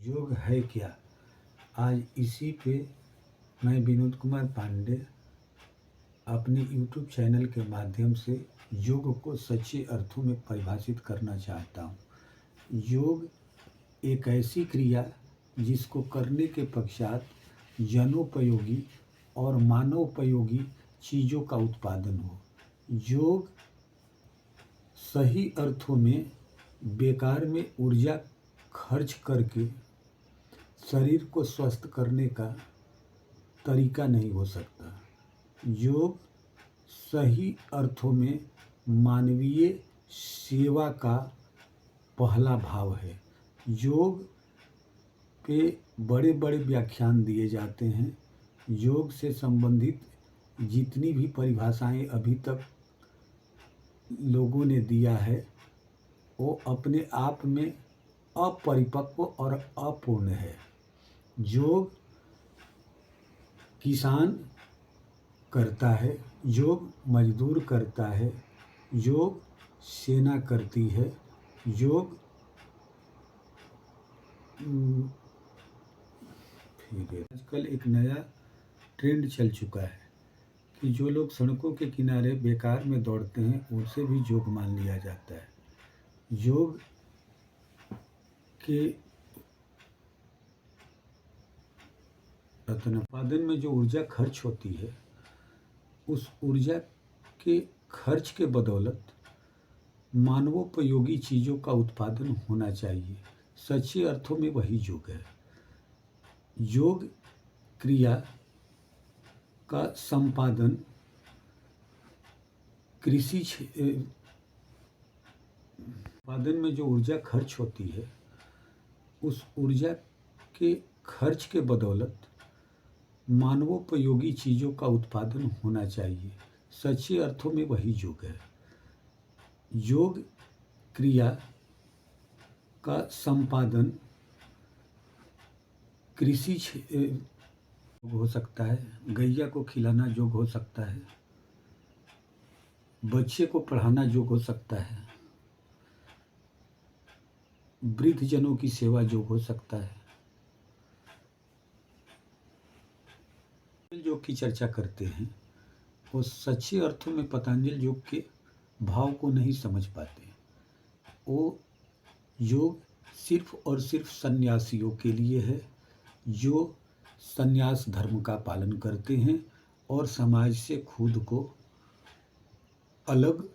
योग है क्या? आज इसी पे मैं विनोद कुमार पांडे अपने यूट्यूब चैनल के माध्यम से योग को सच्चे अर्थों में परिभाषित करना चाहता हूँ। योग एक ऐसी क्रिया जिसको करने के पश्चात जनोपयोगी और मानवोपयोगी चीज़ों का उत्पादन हो। योग सही अर्थों में बेकार में ऊर्जा खर्च करके शरीर को स्वस्थ करने का तरीका नहीं हो सकता। योग सही अर्थों में मानवीय सेवा का पहला भाव है। योग पे बड़े बड़े व्याख्यान दिए जाते हैं। योग से संबंधित जितनी भी परिभाषाएं अभी तक लोगों ने दिया है वो अपने आप में अपरिपक्व और अपूर्ण है। योग किसान करता है, योग मजदूर करता है, योग सेना करती है, योग फिर आजकल एक नया ट्रेंड चल चुका है कि जो लोग सड़कों के किनारे बेकार में दौड़ते हैं उनसे भी योग मान लिया जाता है। योग के उत्पादन में जो ऊर्जा खर्च होती है उस ऊर्जा के खर्च के बदौलत मानवोपयोगी चीज़ों का उत्पादन होना चाहिए। सच्चे अर्थों में वही योग है। योग क्रिया का संपादन कृषि उत्पादन में जो ऊर्जा खर्च होती है उस ऊर्जा के खर्च के बदौलत मानवोपयोगी चीज़ों का उत्पादन होना चाहिए। सच्चे अर्थों में वही योग है। योग क्रिया का संपादन कृषि हो सकता है, गैया को खिलाना योग हो सकता है, बच्चे को पढ़ाना योग हो सकता है, वृद्ध जनों की सेवा योग हो सकता है। योग की चर्चा करते हैं वो सच्चे अर्थों में पतंजलि योग के भाव को नहीं समझ पाते। वो योग सिर्फ और सिर्फ सन्यासियों के लिए है जो सन्यास धर्म का पालन करते हैं और समाज से खुद को अलग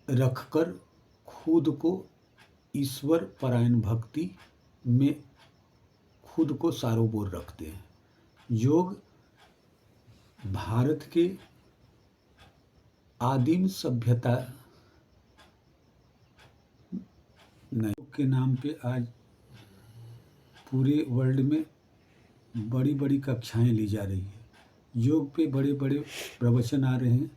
रखकर खुद को ईश्वर परायण भक्ति में खुद को सारोबोर रखते हैं। योग भारत के आदिम सभ्यता के नाम पे आज पूरे वर्ल्ड में बड़ी बड़ी कक्षाएं ली जा रही है। योग पे बड़े बड़े प्रवचन आ रहे हैं,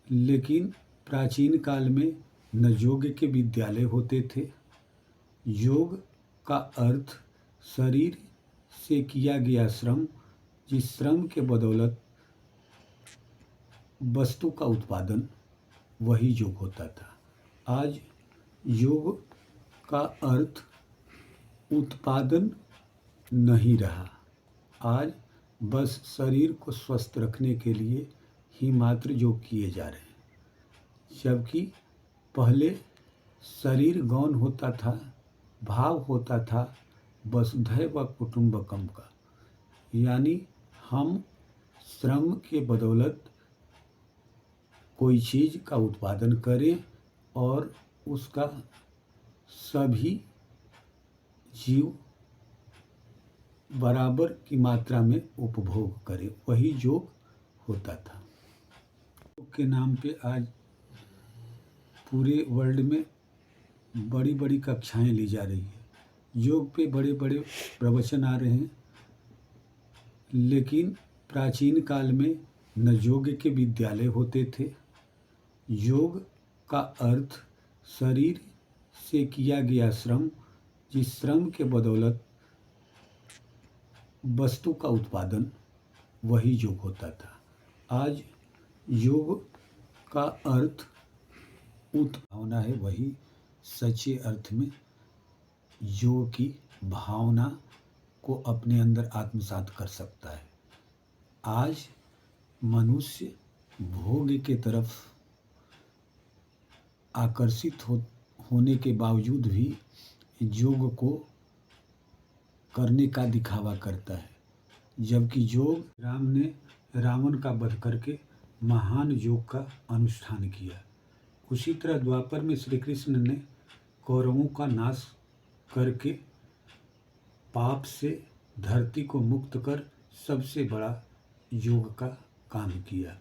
लेकिन प्राचीन काल में न योग के विद्यालय होते थे। योग का अर्थ शरीर से किया गया श्रम, जिस श्रम के बदौलत वस्तु का उत्पादन, वही योग होता था। आज योग का अर्थ उत्पादन नहीं रहा। आज बस शरीर को स्वस्थ रखने के लिए ही मात्र योग किए जा रहे हैं। जबकि पहले शरीर गौण होता था, भाव होता था वसुधैव कुटुंबकम का, यानी हम श्रम के बदौलत कोई चीज़ का उत्पादन करें और उसका सभी जीव बराबर की मात्रा में उपभोग करें, वही योग होता था। योग के नाम पे आज पूरे वर्ल्ड में बड़ी बड़ी कक्षाएं ली जा रही है। योग पे बड़े बड़े प्रवचन आ रहे हैं, लेकिन प्राचीन काल में न योग के विद्यालय होते थे। योग का अर्थ शरीर से किया गया श्रम, जिस श्रम के बदौलत वस्तु का उत्पादन, वही योग होता था। आज योग का अर्थ भावना है, वही सच्चे अर्थ में योग की भावना को अपने अंदर आत्मसात कर सकता है। आज मनुष्य भोग की तरफ आकर्षित होने के बावजूद भी योग को करने का दिखावा करता है, जबकि योग राम ने रावण का वध करके महान योग का अनुष्ठान किया। उसी तरह द्वापर में श्री कृष्ण ने कौरवों का नाश करके पाप से धरती को मुक्त कर सबसे बड़ा योग का काम किया।